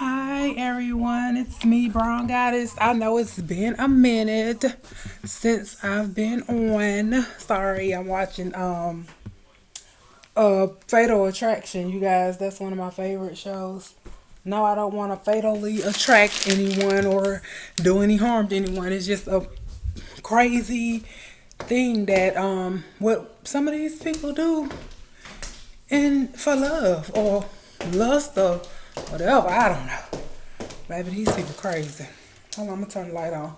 Hi everyone, it's me, Brown Goddess. I know it's been a minute since I've been on. Sorry, I'm watching Fatal Attraction, you guys. That's one of my favorite shows. No, I don't want to fatally attract anyone or do any harm to anyone. It's just a crazy thing that what some of these people do and for love or lust or whatever. I don't know. Baby, these people crazy. Hold on, I'm gonna turn the light on.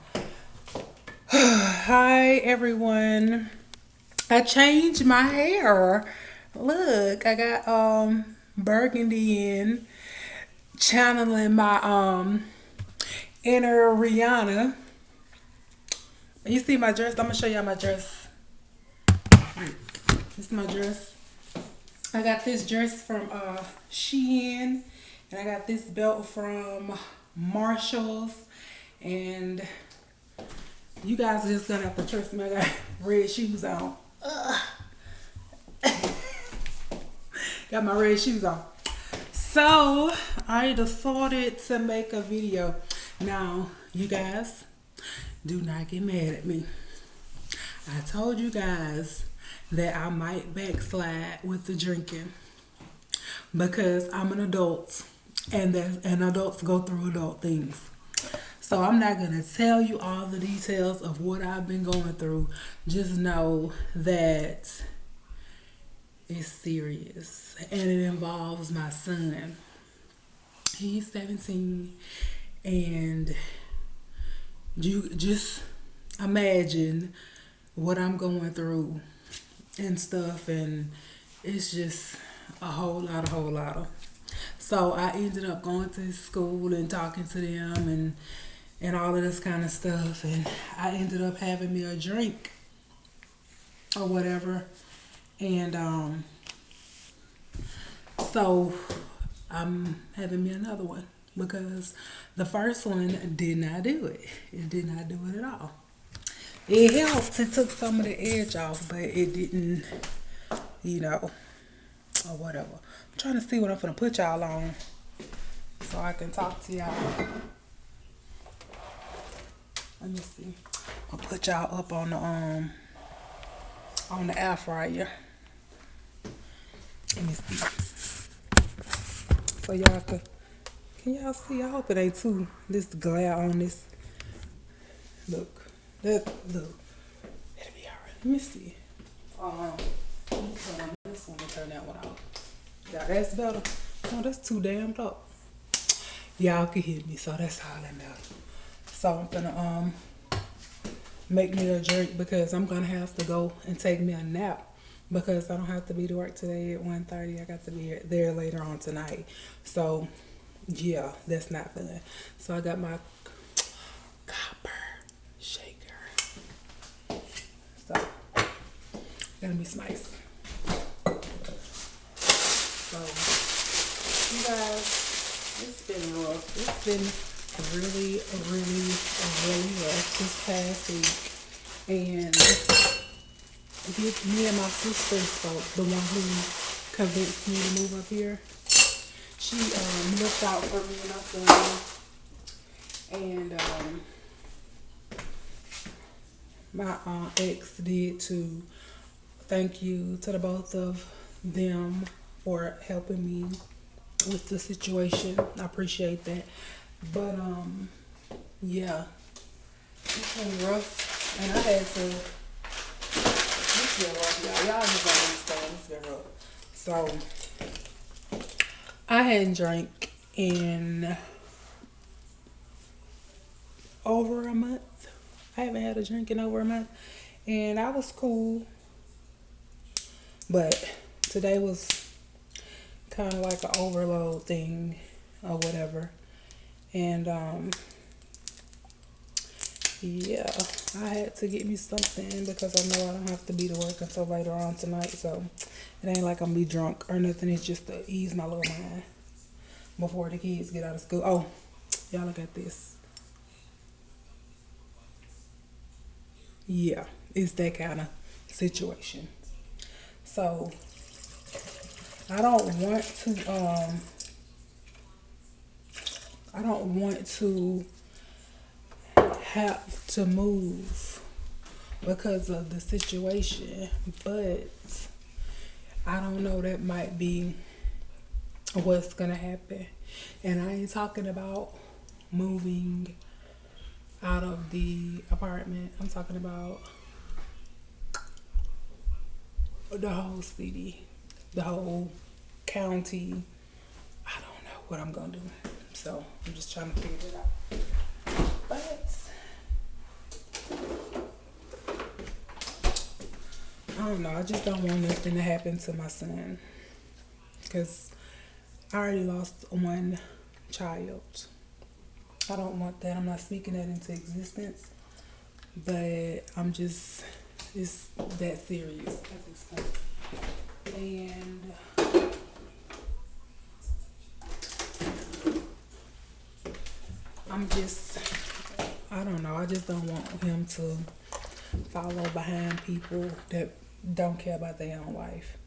Hi everyone. I changed my hair. Look, I got burgundy in, channeling my inner Rihanna. You see my dress? I'm gonna show y'all my dress. This is my dress. I got this dress from Shein, and I got this belt from Marshalls, and you guys are just gonna have to trust me. I got red shoes on. Got my red shoes on. So I decided to make a video. Now, you guys, do not get mad at me. I told you guys that I might backslide with the drinking because I'm an adult and adults go through adult things. So I'm not going to tell you all the details of what I've been going through. Just know that it's serious and it involves my son. He's 17, and you just imagine what I'm going through and stuff, and it's just a whole lot of. So I ended up going to his school and talking to them and all of this kind of stuff, and I ended up having me a drink or whatever, and so I'm having me another one because the first one did not do it. It did not do it at all. It helped. It took some of the edge off, but it didn't, or whatever. I'm trying to see what I'm going to put y'all on so I can talk to y'all. Let me see. I'll put y'all up on the air fryer. Let me see. So y'all can y'all see? I hope it ain't too this glare on this. Look. Look. It'll be alright. Let me see. Let me turn on this one and turn that one off. Yeah, that's better. No, that's too damned up. Y'all can hear me, so that's all that matters. So I'm gonna make me a drink because I'm gonna have to go and take me a nap because I don't have to be to work today at 1:30. I got to be there later on tonight. So yeah, that's not fun. So I got my copper shaker. So gonna be spicy. So you guys, it's been rough. It's been really rough this past week. And me and my sister spoke, the one who convinced me to move up here. She looked out for me and my son. And my ex did too. Thank you to the both of them for helping me with the situation. I appreciate that. But yeah, it's been rough, and I had to. It's been rough, y'all. Y'all just don't understand. It's been rough. So I hadn't drank in over a month. I haven't had a drink in over a month, and I was cool. But today was kind of like an overload thing or whatever. And yeah, I had to get me something because I know I don't have to be to work until later on tonight. So it ain't like I'm gonna be drunk or nothing. It's just to ease my little mind before the kids get out of school. Oh, y'all look at this. Yeah, it's that kind of situation. So I don't want to don't want to have to move because of the situation, but I don't know, that might be what's gonna happen. And I ain't talking about moving out of the apartment. I'm talking about the whole city, the whole county. I don't know what I'm gonna do. So I'm just trying to figure it out. But I don't know. I just don't want nothing to happen to my son. Because I already lost one child. I don't want that. I'm not speaking that into existence. But I'm just, it's that serious at this point. And I'm just, I don't know. I just don't want him to follow behind people that don't care about their own life.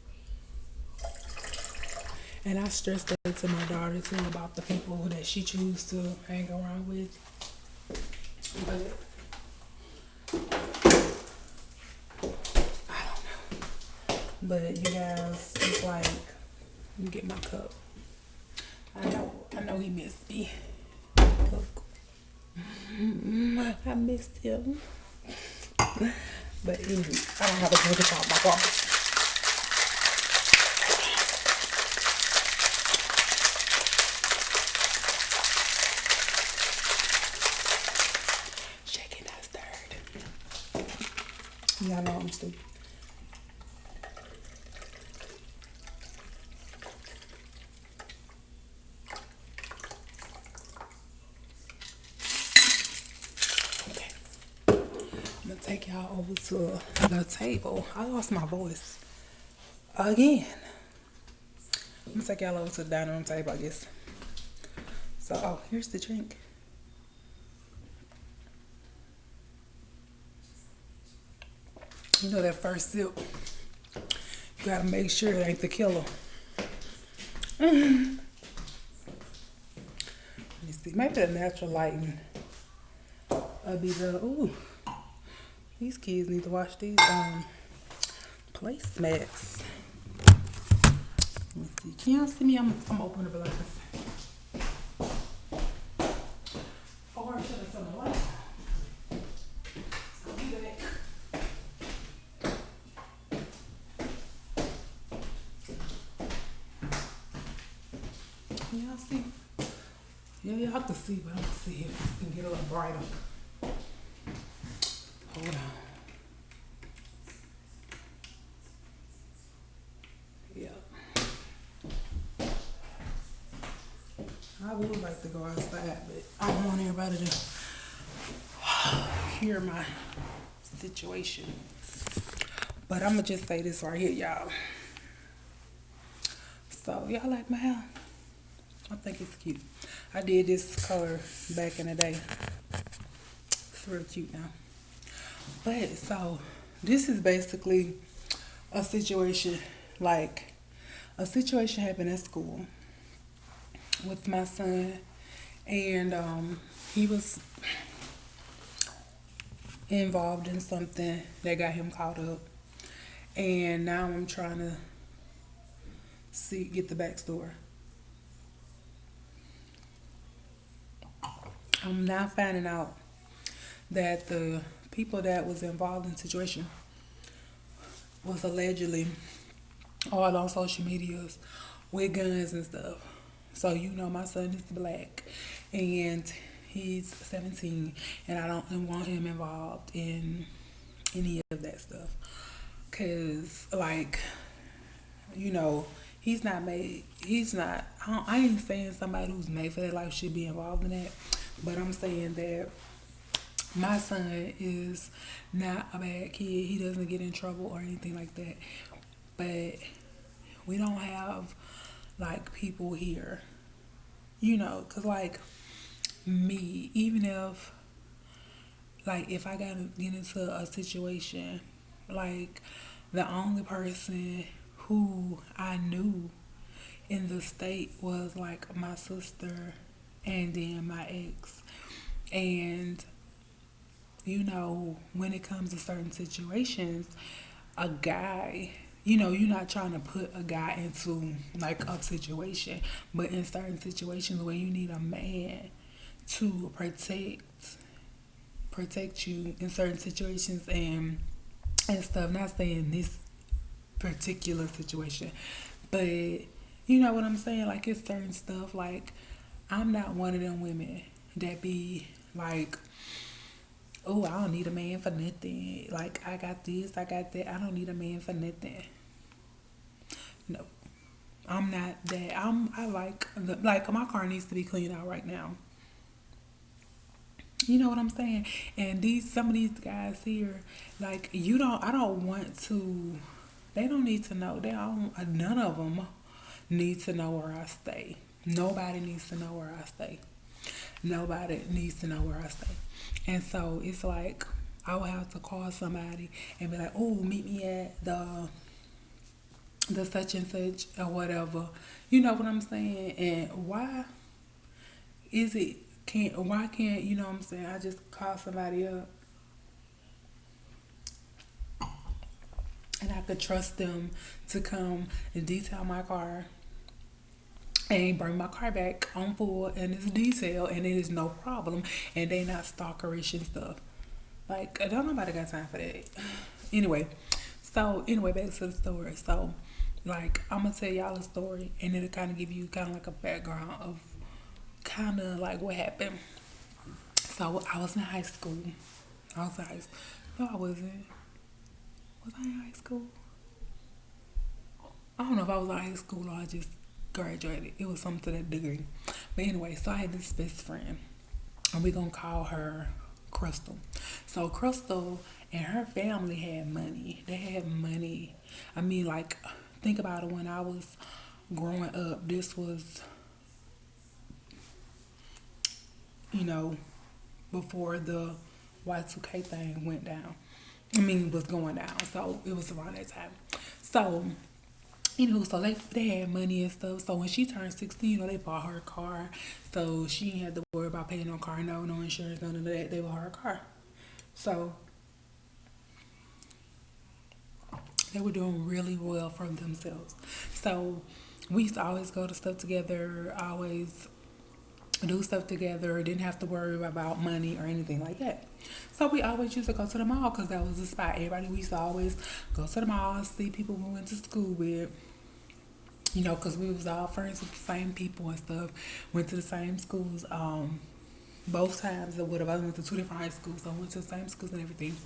And I stress that to my daughter too, about the people that she chooses to hang around with. But I don't know. But you guys, it's like, let me get my cup. I know he missed me. Look. I missed him. But anyway, I don't have a drink about my water. Shaking that stirred. Yeah, I know I'm stupid. Okay. I'm gonna take y'all over to the table. I lost my voice again. I'm gonna take y'all over to the dining room table, I guess. So, oh, here's the drink. You know, that first sip, you gotta make sure it ain't the killer. Let me see. Maybe the natural lighting will be better. Ooh, these kids need to watch these placemats. Let me see. Can y'all see me? I'm opening the blinds. Or I should have turned the light on. I'll be back. Can y'all see? Yeah, y'all can see, but I'm gonna see if it can get a little brighter. Hold on. Yeah. I would like to go outside, but I don't want everybody to hear my situation. But I'm gonna just say this right here, y'all. So, y'all like my hair? I think it's cute. I did this color back in the day. It's real cute now. But, so, this is basically a situation, like, a situation happened at school with my son. And he was involved in something that got him caught up. And now I'm trying to get the backstory. I'm now finding out that the people that was involved in the situation was allegedly all on social medias with guns and stuff. So you know my son is black and he's 17 and I don't want him involved in any of that stuff. Cause like, you know, I ain't saying somebody who's made for that life should be involved in that. But I'm saying that my son is not a bad kid. He doesn't get in trouble or anything like that. But we don't have like people here, you know, cause like me, even if I gotta get into a situation, like the only person who I knew in the state was like my sister and then my ex. And when it comes to certain situations, a guy, you're not trying to put a guy into like a situation, but in certain situations where you need a man to protect you in certain situations and stuff. Not saying this particular situation, but you know what I'm saying? Like it's certain stuff like I'm not one of them women that be like, oh, I don't need a man for nothing. Like I got this, I got that. I don't need a man for nothing. No, I'm not that. I like my car needs to be cleaned out right now. You know what I'm saying? And some of these guys here, like I don't want to. They don't need to know. None of them need to know where I stay. Nobody needs to know where I stay. Nobody needs to know where I stay. And so it's like I would have to call somebody and be like, "Oh, meet me at the such and such or whatever." You know what I'm saying? And is it why can't you know what I'm saying? I just call somebody up and I could trust them to come and detail my car and bring my car back on full and it's detailed and it is no problem and they not stalkerish and stuff. Like don't nobody got time for that. Anyway, back to the story. So like I'm gonna tell y'all a story and it'll kind of give you kind of like a background of kind of like what happened. So I was in high school. No, I wasn't. Was I in high school? I don't know if I was in high school or I just graduated. It was something to that degree. But anyway, so I had this best friend. And we're going to call her Crystal. So Crystal and her family had money. They had money. I mean, like, think about it. When I was growing up, this was, before the Y2K thing went down. Was going down. So it was around that time. So, so they had money and stuff. So when she turned 16, they bought her a car. So she didn't have to worry about paying no car, no insurance, none of that. They bought her a car. So they were doing really well for themselves. So we used to always go to stuff together, always do stuff together, didn't have to worry about money or anything like that. So we always used to go to the mall because that was the spot. We used to always go to the mall, see people we went to school with, because we was all friends with the same people and stuff, went to the same schools, both times or whatever. I went to 2 different high schools, so I went to the same schools and everything.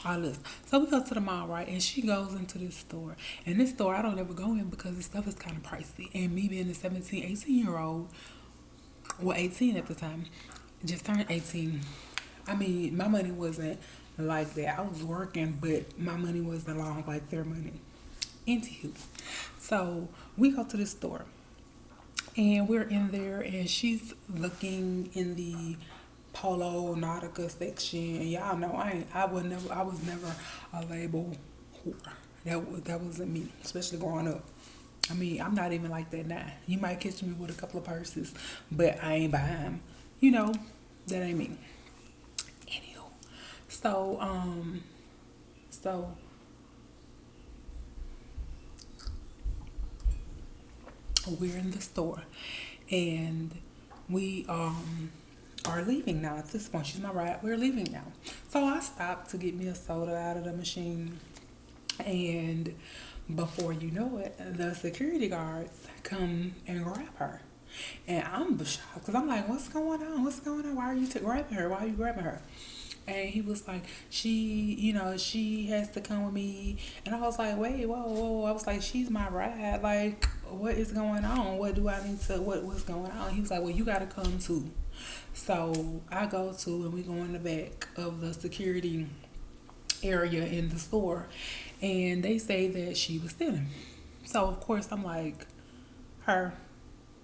All this. So we go to the mall, right? And she goes into this store. And this store I don't ever go in because the stuff is kind of pricey. And me being a 17, 18-year-old, 18 at the time, just turned 18. My money wasn't like that. I was working, but my money wasn't along like their money. Anywho, so we go to the store, and we're in there, and she's looking in the Polo Nautica section, and y'all know I was never a label whore. That wasn't me, especially growing up. I'm not even like that now. You might catch me with a couple of purses, but I ain't buying them. That ain't me. Anywho, so we're in the store, and we are leaving now. At this point, she's my ride. We're leaving now. So I stopped to get me a soda out of the machine, and before you know it, the security guards come and grab her. And I'm shocked because I'm like, what's going on? Why are you grabbing her? Why are you grabbing her? And he was like, she has to come with me. And I was like, wait, whoa. I was like, she's my ride. Like, what is going on? What do I need to, what's going on? He was like, well, you got to come too. So I go to, and we go in the back of the security area in the store. And they say that she was stealing. So, of course, I'm like,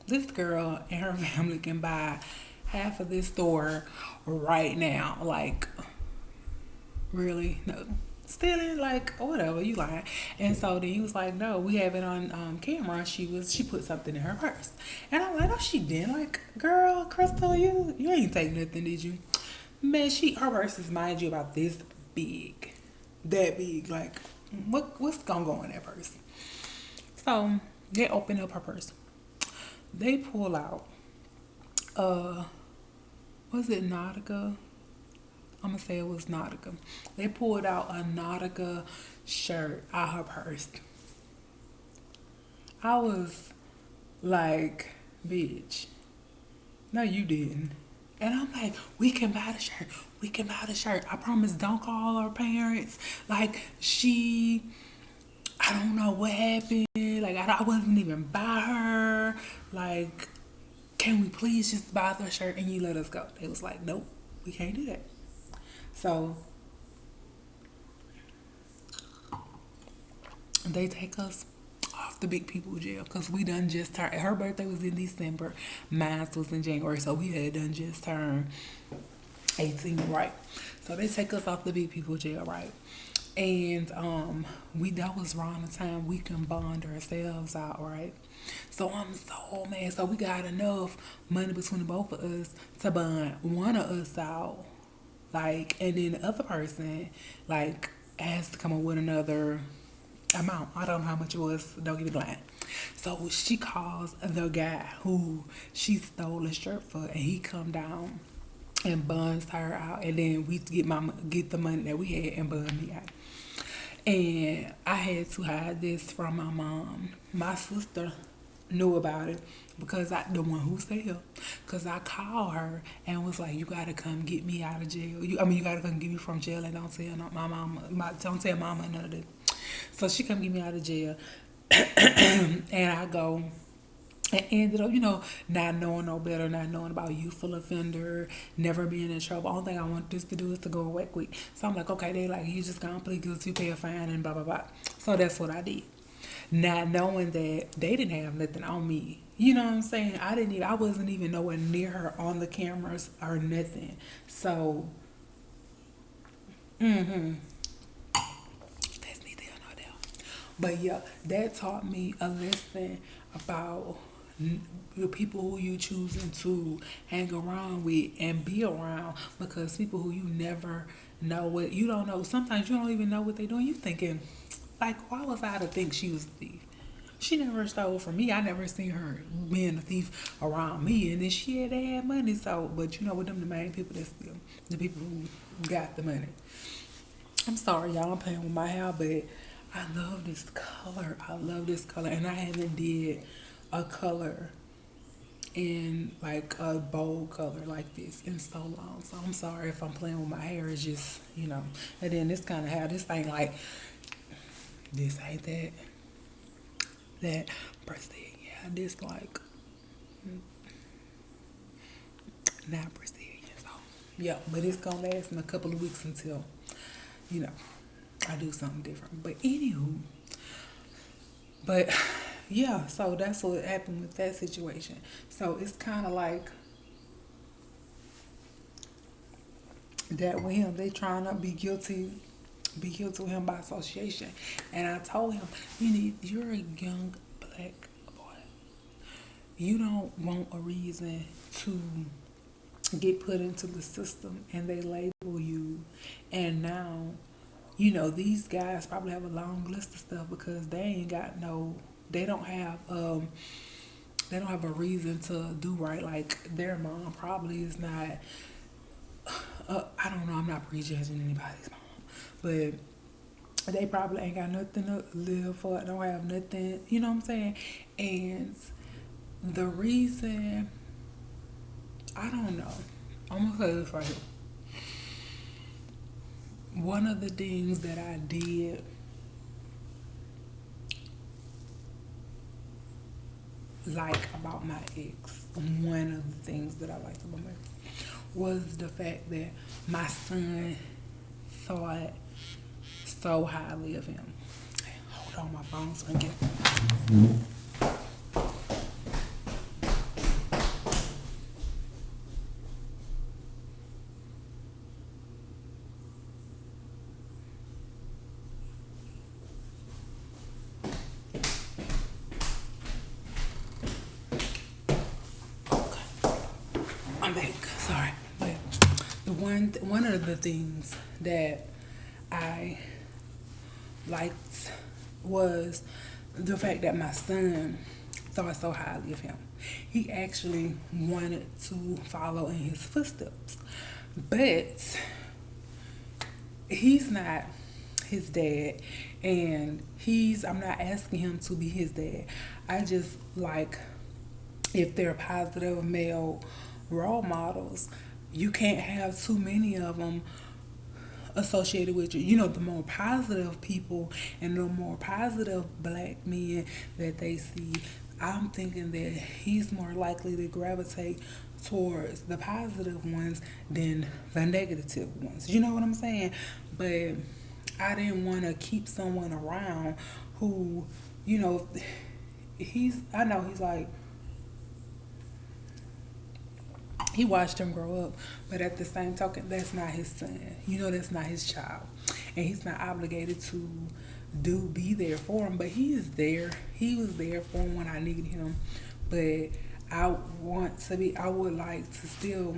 this girl and her family can buy half of this store right now. Like, really? No. stealing, like, or whatever, you lying. And so then he was like, no, we have it on camera. She put something in her purse. And I'm like, no, she didn't. Like, girl, Crystal, you ain't take nothing, did you? Man, her purse is, mind you, about this big. That big. Like, what's gonna go in that purse? So they open up her purse. They pull out was it Nautica? I'm gonna say it was Nautica. They pulled out a Nautica shirt out her purse. I was like, bitch, no, you didn't. And I'm like, we can buy the shirt. We can buy the shirt. I promise, don't call her parents. Like, I don't know what happened. Like, I wasn't even by her. Like, can we please just buy the shirt and you let us go? They was like, nope, we can't do that. So they take us off the big people jail because we done just turned. Her birthday was in December, mine was in January, so we had done just turned 18, right? So they take us off the big people jail, right? And that was around the time we can bond ourselves out, right? So I'm so mad. So we got enough money between both of us to bond one of us out. Like, and then the other person, like, has to come up with another amount. I don't know how much it was. Don't give me the line. So she calls the guy who she stole the shirt for, and he come down and buns her out, and then we get the money that we had and bun me out. And I had to hide this from my mom. My sister knew about it because the one who said, because I called her and was like, you gotta come get me out of jail. You gotta come get me from jail and don't tell my mama, don't tell mama none of that. So she come get me out of jail, and I go. And ended up, not knowing no better, not knowing about youthful offender, never being in trouble. Only thing I want this to do is to go away quick. So I'm like, okay, they like, you just gonna plead guilty, pay a fine, and blah, blah, blah. So that's what I did. Not knowing that they didn't have nothing on me. You know what I'm saying? I wasn't even nowhere near her on the cameras or nothing. So, that's neither here nor there. But yeah, that taught me a lesson about the people who you choosing to hang around with and be around, because people who you never know what you don't know, sometimes you don't even know what they're doing. You thinking, like, why was I to think she was a thief? She never stole from me. I never seen her being a thief around me, and then they had money. So, but with them, the main people that's the people who got the money. I'm sorry, y'all, I'm playing with my hair, but I love this color. And I haven't did a color in like a bold color like this in so long. So I'm sorry if I'm playing with my hair. It's just, and then this kind of hair, this ain't like, this ain't that Brazilian. Yeah, this like, not Brazilian. So, yeah, but it's gonna last in a couple of weeks until, I do something different. But anywho, yeah, so that's what happened with that situation. So it's kind of like that with him. They trying to be guilty with him by association. And I told him, you're a young black boy. You don't want a reason to get put into the system and they label you. And now, these guys probably have a long list of stuff because they don't have a reason to do right. Like, their mom probably is not, I don't know, I'm not prejudging anybody's mom, but they probably ain't got nothing to live for, don't have nothing, you know what I'm saying? And the reason, I don't know, I'm gonna say this right here. One of the things that I did like about my ex, one of the things that I liked about my ex was the fact that my son thought so highly of him. Hold on, my phone's ringing. I'm back. Sorry, but one of the things that I liked was the fact that my son thought so highly of him. He actually wanted to follow in his footsteps, but he's not his dad, and I'm not asking him to be his dad. I just like, if they're positive male role models, you can't have too many of them associated with you. You know, the more positive people and the more positive black men that they see, I'm thinking that he's more likely to gravitate towards the positive ones than the negative ones. You know what I'm saying? But I didn't want to keep someone around who, you know, I know he's like, he watched him grow up, but at the same token, that's not his son. You know, that's not his child, and he's not obligated to be there for him. But he is there. He was there for him when I needed him. But I would like to still.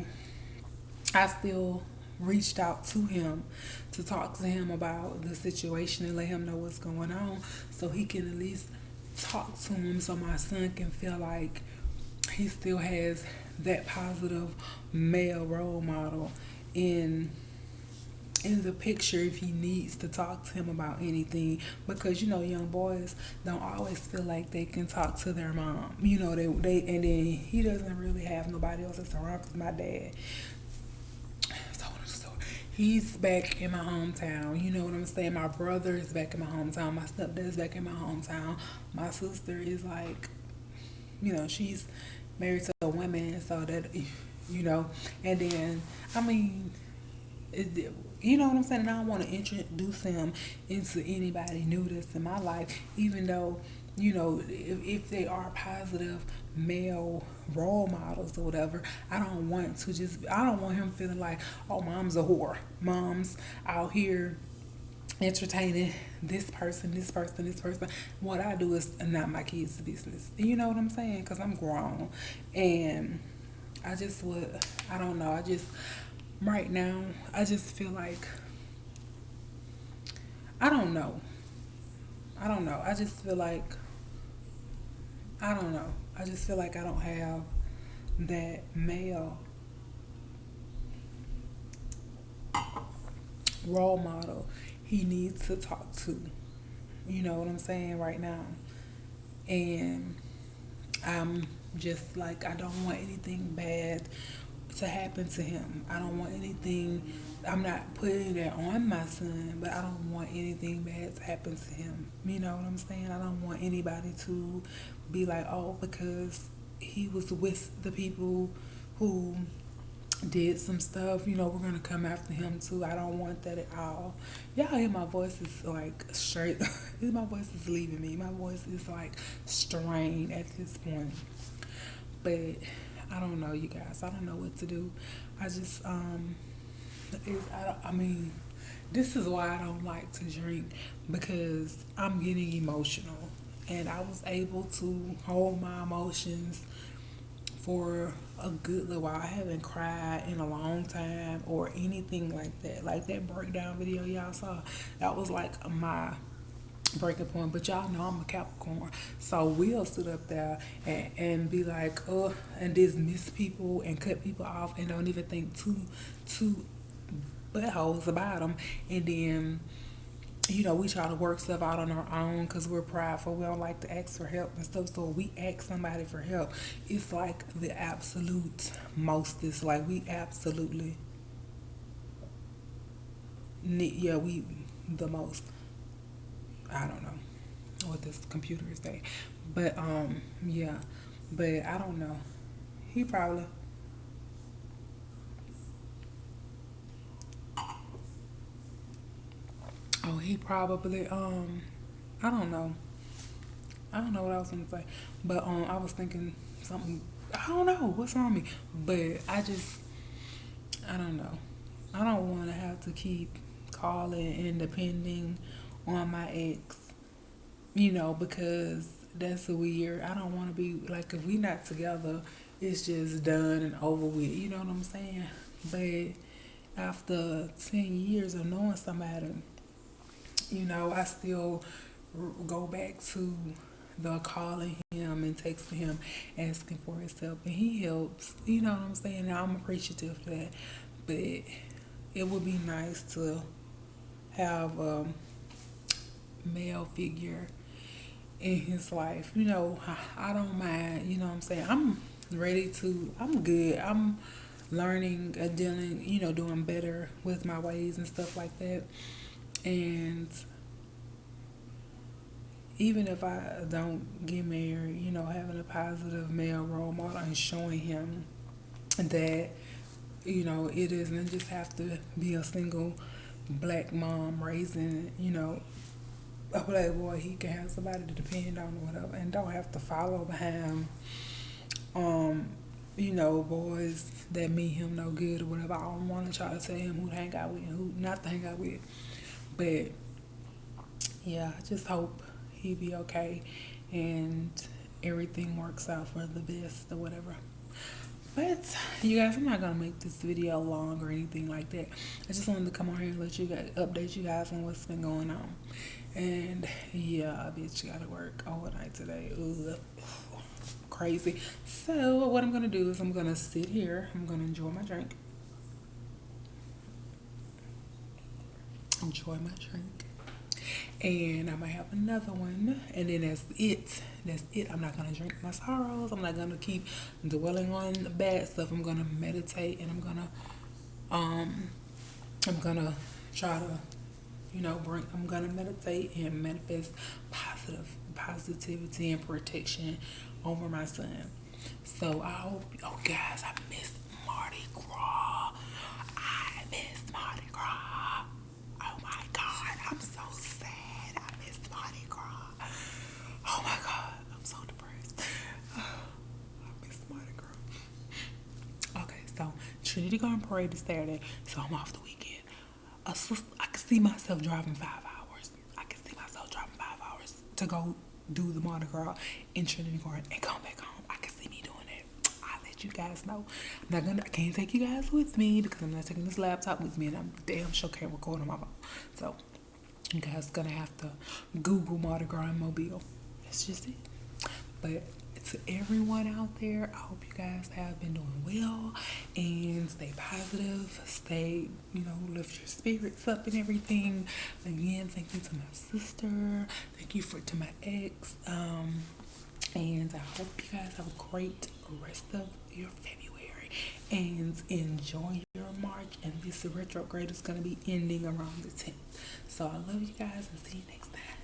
I still reached out to him to talk to him about the situation and let him know what's going on, so he can at least talk to him, so my son can feel like he still has that positive male role model in the picture if he needs to talk to him about anything. Because, you know, young boys don't always feel like they can talk to their mom. You know, they and then he doesn't really have nobody else that's around, because my dad, he's back in my hometown. You know what I'm saying? My brother is back in my hometown. My stepdad is back in my hometown. My sister is like, you know, she's married to a woman, so that, you know, and then, I mean, you know what I'm saying? And I don't want to introduce him into anybody new that's in my life, even though, you know, if they are positive male role models or whatever, I don't want him feeling like, oh, mom's a whore. Mom's out here entertaining this person. What I do is not my kids' business. You know what I'm saying? Because I'm grown. And I don't know. Right now, I just feel like, I don't know. I just feel like, I don't know. I just feel like I don't have that male role model he needs to talk to. You know what I'm saying, right now. And I'm just like, I don't want anything bad to happen to him. I don't want anything, I'm not putting that on my son, but I don't want anything bad to happen to him. You know what I'm saying? I don't want anybody to be like, oh, because he was with the people who did some stuff, you know, we're gonna come after him too. I don't want that at all. Y'all hear my voice is like straight. My voice is leaving me. My voice is like strained at this point. But I don't know, you guys. I don't know what to do. I mean, this is why I don't like to drink, because I'm getting emotional, and I was able to hold my emotions for a good little while. I haven't cried in a long time or anything like that. Like that breakdown video y'all saw, that was like my breaking point. But y'all know I'm a Capricorn, so we'll sit up there and be like, and dismiss people and cut people off and don't even think two buttholes about them. And then, you know, we try to work stuff out on our own because we're prideful. We don't like to ask for help and stuff. So we ask somebody for help, it's like the absolute most. It's like we absolutely need, we the most. I don't know what this computer is saying, but yeah, but I don't know. He probably. Oh, he probably. I don't know. I don't know what I was gonna say, but I was thinking something. I don't know what's wrong with me, but I don't know. I don't want to have to keep calling and depending on my ex, you know, because that's weird. I don't want to be like, if we not together, it's just done and over with. You know what I'm saying? But after 10 years of knowing somebody, I still go back to the calling him and texting him, asking for his help, and he helps. You know what I'm saying? And I'm appreciative for that. But it would be nice to have a male figure in his life. I don't mind. You know what I'm saying? I'm good. I'm learning and dealing, doing better with my ways and stuff like that. And even if I don't get married, having a positive male role model and showing him that, it doesn't just have to be a single black mom raising, a black boy. He can have somebody to depend on or whatever and don't have to follow behind, boys that mean him no good or whatever. I don't want to try to tell him who to hang out with and who not to hang out with. But, yeah, I just hope he be okay and everything works out for the best or whatever. But you guys, I'm not gonna make this video long or anything like that. I just wanted to come on here and let you guys update you guys on what's been going on. And yeah, I bitch gotta work overnight today. Ugh, crazy. So what I'm gonna do is I'm gonna sit here. I'm gonna enjoy my drink. And I might have another one, and then that's it. I'm not gonna drink my sorrows. I'm not gonna keep dwelling on the bad stuff. I'm gonna meditate, and I'm gonna try to, I'm gonna meditate and manifest positivity and protection over my son. So I hope, guys, I missed Mardi Gras. Oh my God, I'm so sad. I missed Mardi Gras. Oh my God, I'm so depressed. I missed Mardi Gras. Okay, so Trinity Garden Parade is Saturday, so I'm off the weekend. I can see myself driving 5 hours. To go do the Mardi Gras in Trinity Garden and come back home. I can see me doing that. I'll let you guys know. I can't take you guys with me because I'm not taking this laptop with me, and I'm damn sure can't record on my phone. So you guys gonna have to Google Mardi Gras in Mobile. That's just it. But to everyone out there, I hope you guys have been doing well and stay positive. Stay, lift your spirits up and everything. Again, thank you to my sister. Thank you to my ex. And I hope you guys have a great rest of your February and enjoy your March. And this retrograde is going to be ending around the 10th. So I love you guys and see you next time.